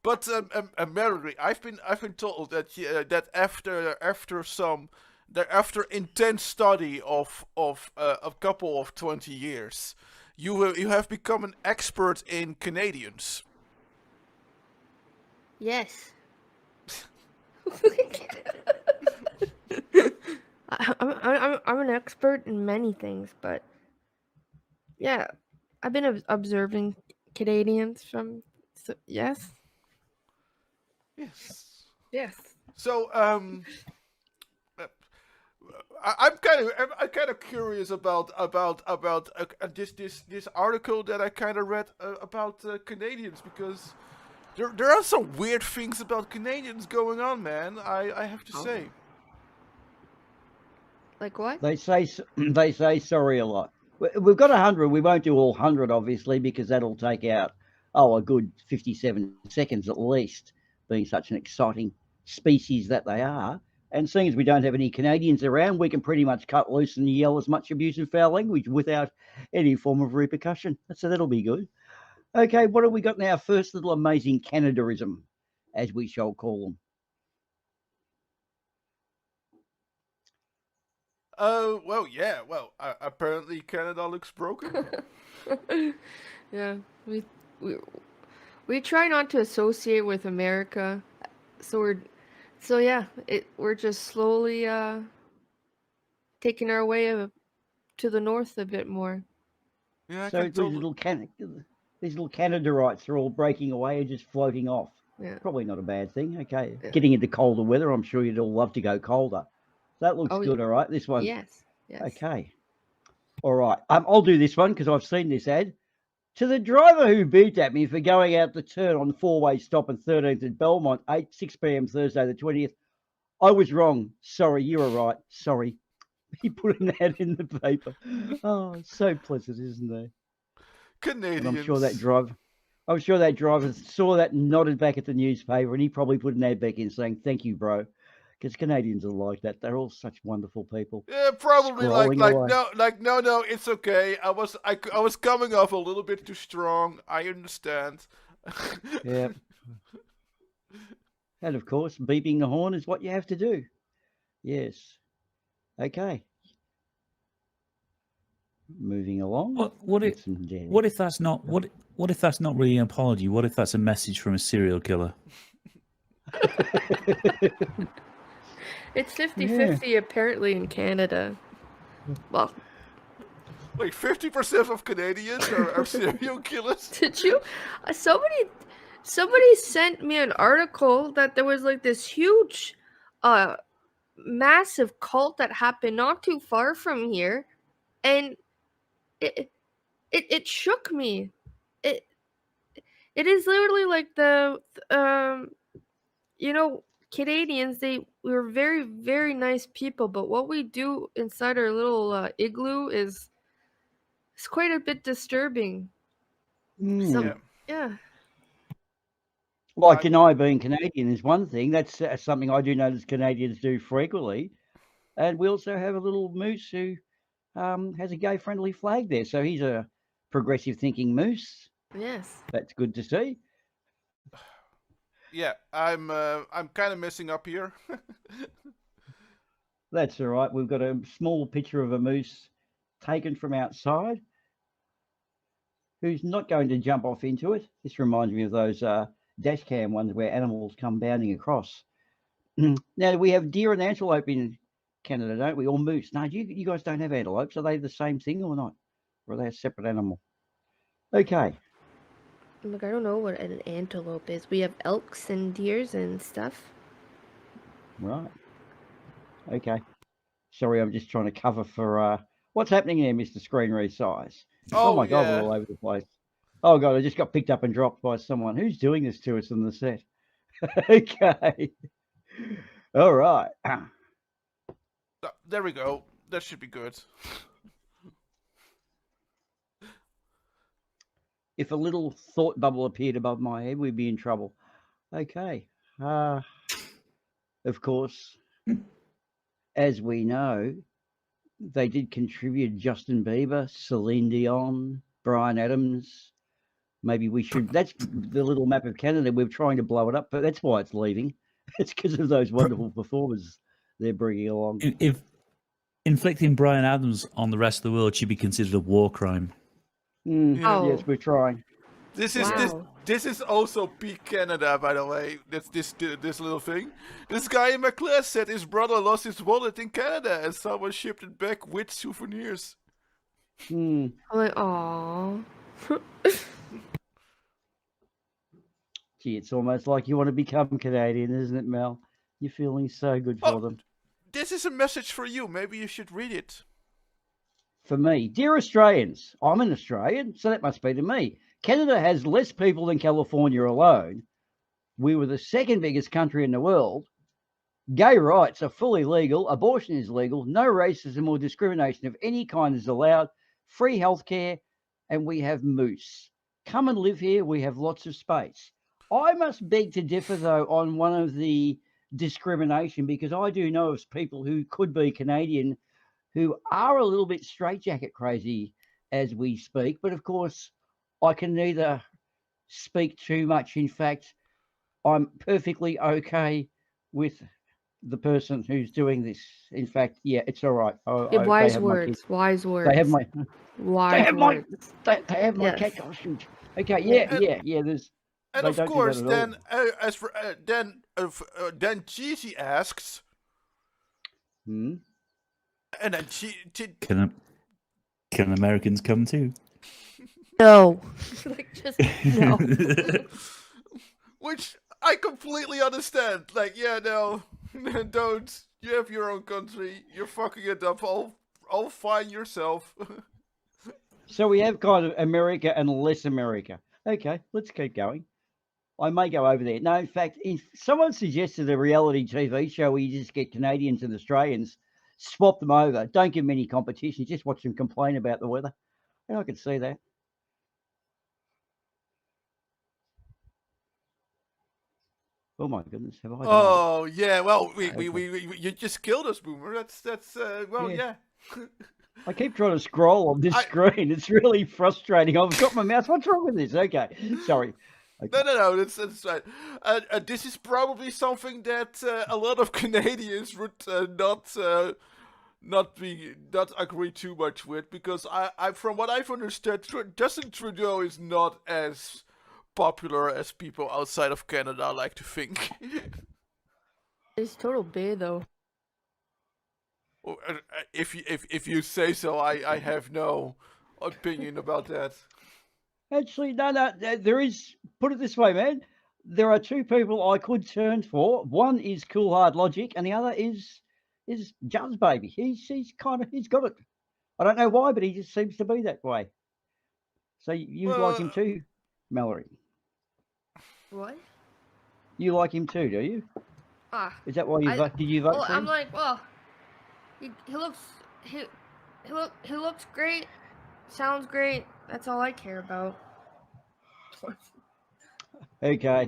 But Mallory, I've been told that that after intense study of a couple of 20 years, you have become an expert in Canadians. Yes. I'm an expert in many things, but yeah, I've been observing Canadians from. So, yes. Yes. Yes. So uh, I'm kind of curious about this article that I kind of read about Canadians, because there are some weird things about Canadians going on, man. I have to Oh. say. Like what? They say they say sorry a lot. We've got 100. We won't do all 100, obviously, because that'll take out a good 57 seconds at least. Being such an exciting species that they are, and seeing as we don't have any Canadians around, we can pretty much cut loose and yell as much abuse and foul language without any form of repercussion. So that'll be good. Okay, what have we got now? First little amazing Canadaism, as we shall call them. Oh, well, yeah. Well, apparently Canada looks broken. Yeah, we we we try not to associate with America, so yeah, we're just slowly taking our way to the north a bit more. Yeah, I So can these totally. little these little Canadarites are all breaking away and just floating off. Yeah. Probably not a bad thing. Okay, Yeah. getting into colder weather, I'm sure you'd all love to go colder. That looks Oh, good. All right, this one. yes. Yes. Okay, all right. I'll do this one because I've seen this ad. To the driver who beeped at me for going out the turn on the four-way stop at 13th at Belmont, 6 p.m. Thursday the 20th. I was wrong. Sorry, you were right. Sorry. He put an ad in the paper. Oh, so pleasant, isn't there? And Canadians. I'm sure that driver saw that and nodded back at the newspaper, and he probably put an ad back in saying, "Thank you, bro," because Canadians are like that. They're all such wonderful people. Yeah, probably Scrolling away. no, it's okay. I was coming off a little bit too strong. I understand. Yeah. And of course, beeping the horn is what you have to do. Yes. Okay. Moving along. What Get if some dead. what if that's not what if that's not really an apology? What if that's a message from a serial killer? It's Yeah. 50-50 apparently in Canada. Well, Wait, 50% of Canadians are serial killers? did you? Somebody sent me an article that there was like this huge, uh, massive cult that happened not too far from here, and it it shook me. It it is literally like um you know, Canadians, we're very nice people, but what we do inside our little igloo is quite a bit disturbing. Mm. Yeah. Some yeah. Like I'm I being Canadian is one thing. That's something I do notice Canadians do frequently. And we also have a little moose who has a gay friendly flag there. So he's a progressive thinking moose. Yes. That's good to see. yeah, I'm kind of messing up here. That's all right. We've got a small picture of a moose taken from outside who's not going to jump off into it. This reminds me of those dash cam ones where animals come bounding across. Now, we have deer and antelope in Canada, don't we? Or moose. No, you guys don't have antelopes. Are they the same thing or not? Or are they a separate animal? Okay. Look, I don't know what an antelope is. We have elks and deers and stuff. Right. Okay. Sorry, I'm just trying to cover for what's happening there, Mr. Screen Resize. Oh Oh my God, we're yeah. all over the place. Oh God, I just got picked up and dropped by someone. Who's doing this to us in the set? Okay. All right. There we go. That should be good. If a little thought bubble appeared above my head, we'd be in trouble. Okay. Of course, as we know, they did contribute Justin Bieber, Celine Dion, Brian Adams, Maybe we should. That's the little map of Canada. We're trying to blow it up, but that's why it's leaving. It's because of those wonderful performers they're bringing along. If inflicting Brian Adams on the rest of the world should be considered a war crime. Yeah. Oh. Yes, we're trying. This is Wow. this is also peak Canada, by the way. That's this little thing. This guy in my class said his brother lost his wallet in Canada and someone shipped it back with souvenirs. Hmm. I'm like, aw. Gee, it's almost like you want to become Canadian, isn't it, Mel? You're feeling so good for Oh. them. This is a message for you. Maybe you should read it. For me, dear Australians, I'm an Australian, so that must be to me. Canada has less people than California alone. We were the second biggest country in the world. Gay rights are fully legal. Abortion is legal. No racism or discrimination of any kind is allowed. Free healthcare, and we have moose. Come and live here. We have lots of space. I must beg to differ, though, on one of the discrimination, because I do know of people who could be Canadian who are a little bit straitjacket crazy as we speak. But of course, I can neither speak too much. In fact, I'm perfectly okay with the person who's doing this. In fact, yeah, it's all right. Yeah, they wise have my words. Wise words. They have my. wise have my- words. They have my Yes. cat costumes. Okay, yeah. There's. And They of don't do that course, at then as for then Cheesy asks, Hmm? and then Can Americans come too? No. Like, just no. which I completely understand. Like, yeah, no, don't. You have your own country. You're fucking it up. I'll find yourself. So we have kind of America and less America. Okay, let's keep going. I may go over there. No, in fact, if someone suggested a reality TV show where you just get Canadians and Australians, swap them over. Don't give them any competition. Just watch them complain about the weather. And I could see that. Oh my goodness, have I done Oh yeah, well Okay. we you just killed us, Boomer. That's well Yeah. yeah. I keep trying to scroll on this screen. It's really frustrating. I've got my mouse. What's wrong with this? Okay, sorry. Okay. No, that's right. This is probably something that a lot of Canadians would not agree too much with, because I from what I've understood, Justin Trudeau is not as popular as people outside of Canada like to think. It's total bae though. Well, if you say so, I have no opinion about that. Actually, no. There is. Put it this way, man. There are two people I could turn for. One is Cool Hard Logic, and the other is Jud's baby. He's got it. I don't know why, but he just seems to be that way. So you like him too, Mallory? What? You like him too, do you? Is that why you vote? Did you vote Well, for I'm him? like, well, he looks great, sounds great. That's all I care about. Okay.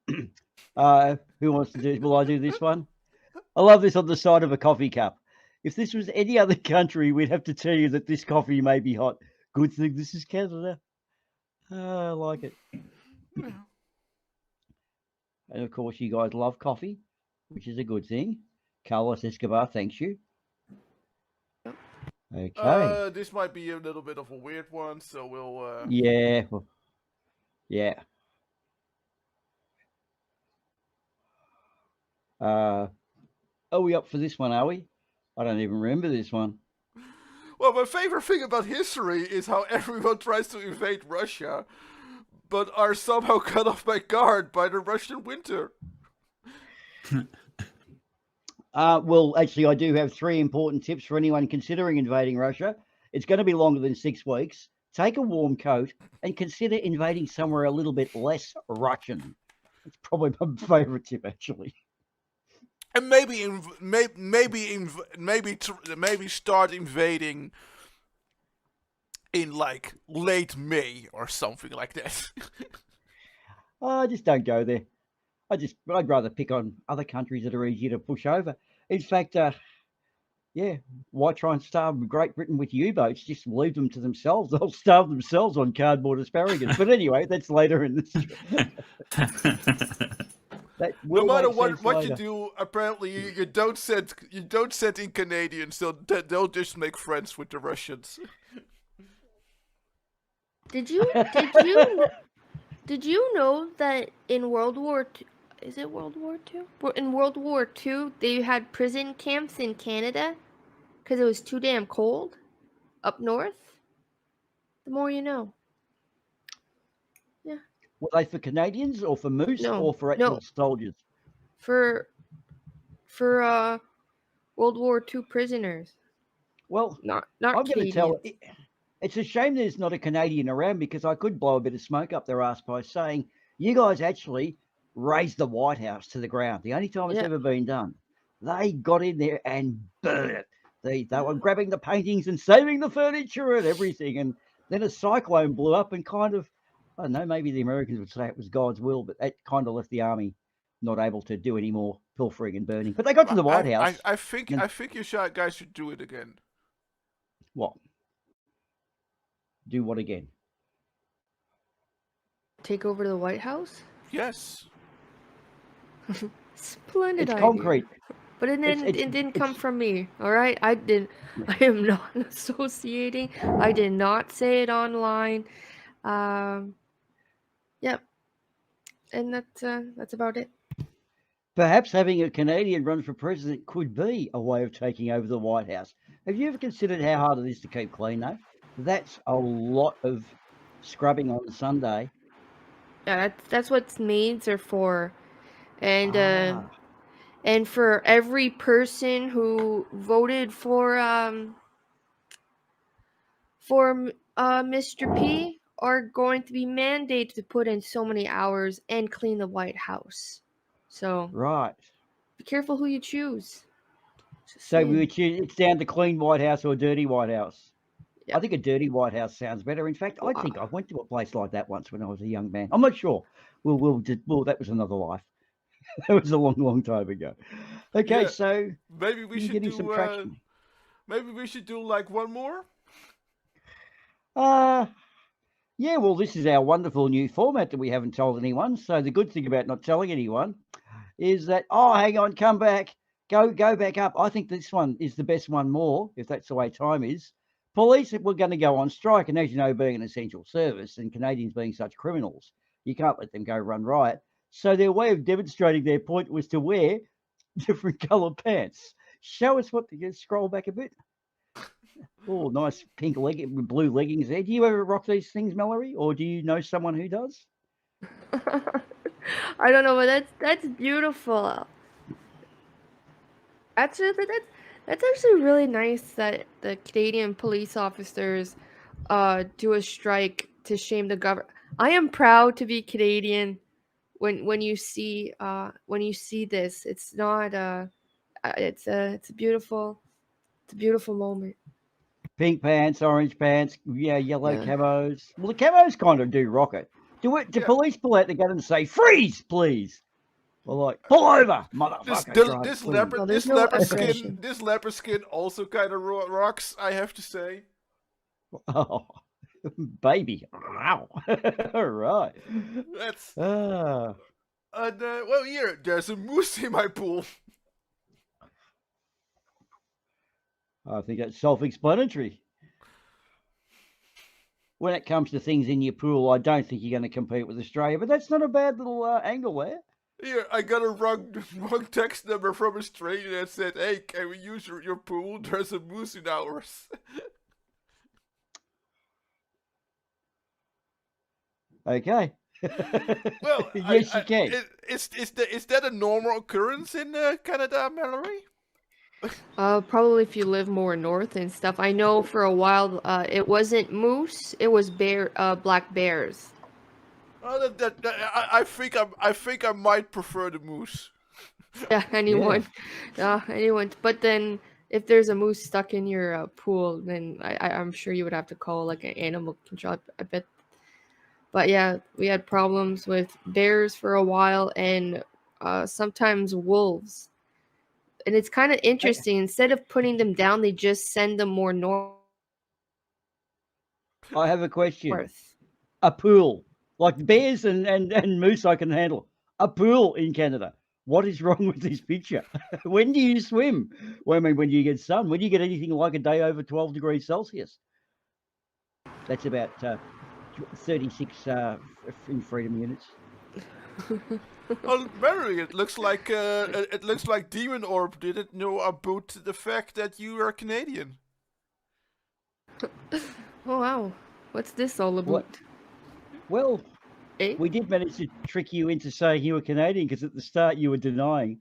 Who wants to do? Will I do this one? I love this on the side of a coffee cup. If this was any other country, we'd have to tell you that this coffee may be hot. Good thing this is Canada. I like it. And of course, you guys love coffee, which is a good thing. Carlos Escobar, thanks you. Okay. This might be a little bit of a weird one, so we'll. Yeah. Yeah. Are we up for this one, are we? I don't even remember this one. Well, my favorite thing about history is how everyone tries to invade Russia, but are somehow cut off by guard by the Russian winter. Well, actually, I do have 3 important tips for anyone considering invading Russia. It's going to be longer than 6 weeks. Take a warm coat and consider invading somewhere a little bit less Russian. It's probably my favorite tip, actually. And maybe start invading in like late May or something like that. Just don't go there. I'd rather pick on other countries that are easier to push over. In fact, Yeah. Why try and starve Great Britain with U-boats? Just leave them to themselves. They'll starve themselves on cardboard asparagus. But anyway, that's later in the that No will matter make sense what you later. do, apparently you don't send in Canadians. They'll just make friends with the Russians. Did you did you know that in World War II, is it World War II? In World War II, they had prison camps in Canada because it was too damn cold up north. The more you know. Yeah. Were they for Canadians or for moose No, or for actual no, soldiers? for World War II prisoners, Well, not I'm going to tell Canadians. it's a shame there's not a Canadian around because I could blow a bit of smoke up their ass by saying you guys actually raised the White House to the ground. The only time it's Yeah. ever been done. They got in there and burned it. They were grabbing the paintings and saving the furniture and everything. And then a cyclone blew up and kind of, I don't know, maybe the Americans would say it was God's will, but that kind of left the army not able to do any more pilfering and burning. But they got to the White House. I think you guys should do it again. What? Do what again? Take over the White House? Yes. Splendid It's idea. concrete. But it didn't come from me. All right, I am not associating. I did not say it online. Yep. And that's about it. Perhaps having a Canadian run for president could be a way of taking over the White House. Have you ever considered how hard it is to keep clean, though? That's a lot of scrubbing on Sunday. Yeah, that's what maids are for, and for every person who voted for Mr. P are going to be mandated to put in so many hours and clean the White House. So Right. be careful who you choose. So it's down to clean White House or dirty White House. Yep. I think a dirty White House sounds better. In fact, I think I went to a place like that once when I was a young man. I'm not sure. Well, that was another life. That was a long, long time ago. Okay, yeah, so maybe we should do some traction. Maybe we should do like one more. Yeah, well, this is our wonderful new format that we haven't told anyone. So the good thing about not telling anyone is that, hang on, come back, go back up. I think this one is the best one more, if that's the way time is. Police were going to go on strike, and as you know, being an essential service and Canadians being such criminals, you can't let them go run riot. So their way of demonstrating their point was to wear different coloured pants. Show us what to scroll back a bit. Oh, nice pink blue leggings there. Do you ever rock these things, Mallory, or do you know someone who does? I don't know, but that's beautiful. That's actually really nice that the Canadian police officers do a strike to shame the government. I am proud to be Canadian. When you see this, it's not it's a beautiful moment. Pink pants, orange pants, yellow camos. Well, the camos kind of do rock it. Do police pull out the gun and say, freeze, please? Or like, pull over, motherfucker. This leopard skin also kind of rocks, I have to say. Oh, baby. Wow. All right. That's... well, here, there's a moose in my pool. I think that's self-explanatory. When it comes to things in your pool, I don't think you're going to compete with Australia, but that's not a bad little angle there. Here, I got a wrong text number from Australia that said, hey, can we use your pool? There's a moose in ours. Okay. Well, yes, you can. Is that a normal occurrence in Canada, Mallory? Probably if you live more north and stuff. I know for a while it wasn't moose, it was black bears. Oh, I think I might prefer the moose. Yeah, anyone. But then if there's a moose stuck in your pool, then I'm sure you would have to call like an animal control. I bet. But yeah, we had problems with bears for a while, and sometimes wolves. and it's kind of interesting. Instead of putting them down, they just send them more north. I have a question. A pool, like bears and moose, I can handle. A pool in Canada. What is wrong with this picture? When do you swim? Well, I mean, when do you get sun? When do you get anything like a day over 12 degrees Celsius? That's about 36 in freedom units. Oh, Mallory, it looks like Demon Orb didn't know about the fact that you are Canadian. Oh wow, what's this all about? What? Well, Eh? we did manage to trick you into saying you were Canadian, because at the start you were denying,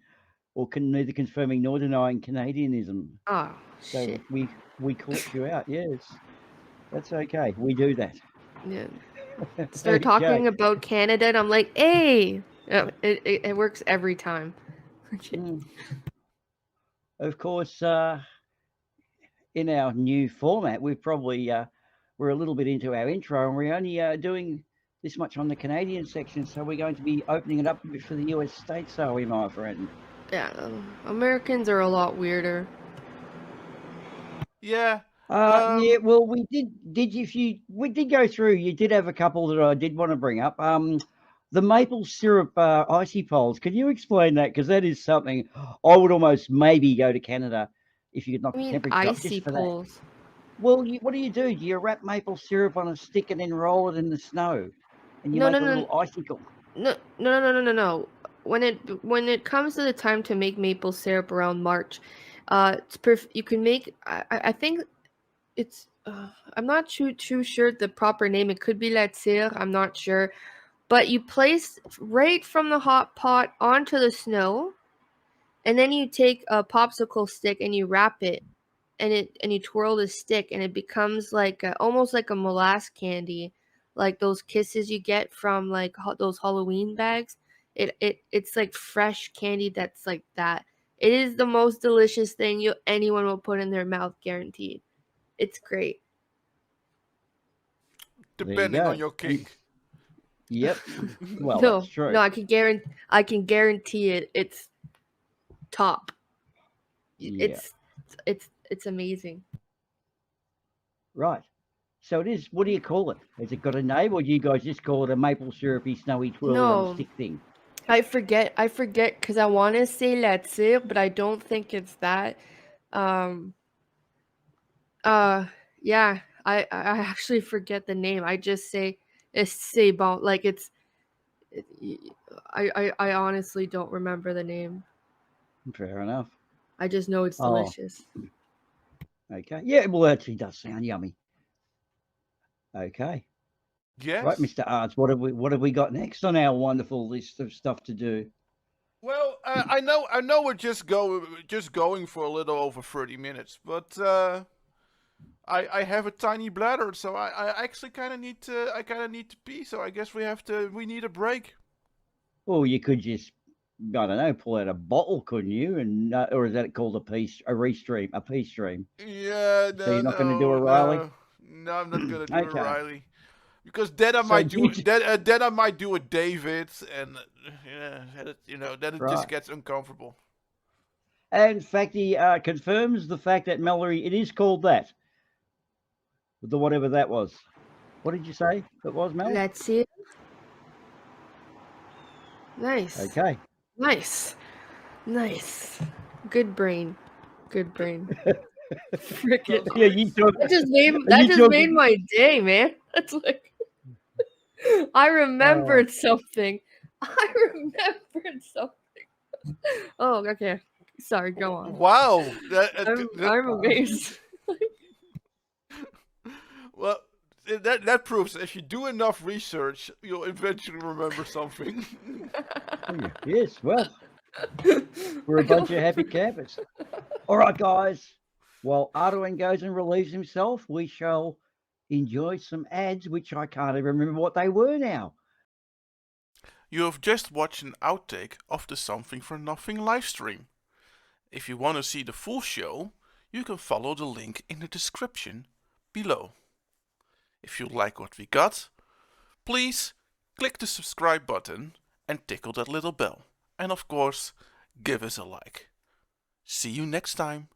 or neither confirming nor denying Canadianism. Oh So shit. we caught you out. Yes, that's okay. We do that. Yeah. Start talking about Canada, and I'm like, hey, it works every time. Of course, in our new format, we've probably we're a little bit into our intro, and we're only doing this much on the Canadian section, so we're going to be opening it up a bit for the US states, are we, my friend? Yeah, Americans are a lot weirder. Yeah, well, we did go through. You did have a couple that I did want to bring up. The maple syrup icy poles. Can you explain that? Because that is something I would almost maybe go to Canada if you could knock the temperature up icy just for poles. that. Well, what do? Do you wrap maple syrup on a stick and then roll it in the snow, and you make a little icicle? No. When it comes to the time to make maple syrup around March, you can make. I think it's. I'm not too sure the proper name. It could be la tire. I'm not sure, but you place right from the hot pot onto the snow, and then you take a popsicle stick and you wrap it, and you twirl the stick, and it becomes like almost like a molasses candy, like those kisses you get from like those Halloween bags. It's like fresh candy that's like that. It is the most delicious thing anyone will put in their mouth, guaranteed. It's great. Depending on your kink. Yep. Well, no, that's true. No, I can guarantee it. It's top. Yeah. It's amazing. Right. So it is. What do you call it? Has it got a name, or do you guys just call it a maple syrupy, snowy, twirly on a stick thing? I forget because I want to say la tire, but I don't think it's that. Yeah, I actually forget the name. I just say c'est bon. Like I honestly don't remember the name. Fair enough. I just know it's delicious. Okay. Yeah, well, it actually does sound yummy. Okay. Yes. Right, Mr. Ards, what have we got next on our wonderful list of stuff to do? Well, I know we're just going for a little over 30 minutes, but I have a tiny bladder, so I actually kind of need to pee. So I guess we need a break. Well, you could just, I don't know, pull out a bottle, couldn't you? And or is that called a pee stream? Yeah. So you're not going to do a Riley? No, I'm not gonna do Okay. a Riley. Because then I might do a David, and then it just gets uncomfortable. And Facty confirms the fact that Mallory, it is called that. The whatever that was. What did you say it was, Mel? Let's see. Nice. Okay. Nice. Good brain. Freaking. Yeah, that just made my day, man. That's like. I remembered something. Oh, okay. Sorry, go on. Wow. I'm amazed. Well, that proves that if you do enough research, you'll eventually remember something. Yes, well, we're a bunch of happy campers. All right, guys. While Ardawen goes and relieves himself, we shall enjoy some ads, which I can't even remember what they were now. You have just watched an outtake of the Something for Nothing livestream. If you want to see the full show, you can follow the link in the description below. If you like what we got, please click the subscribe button and tickle that little bell. And of course, give us a like. See you next time.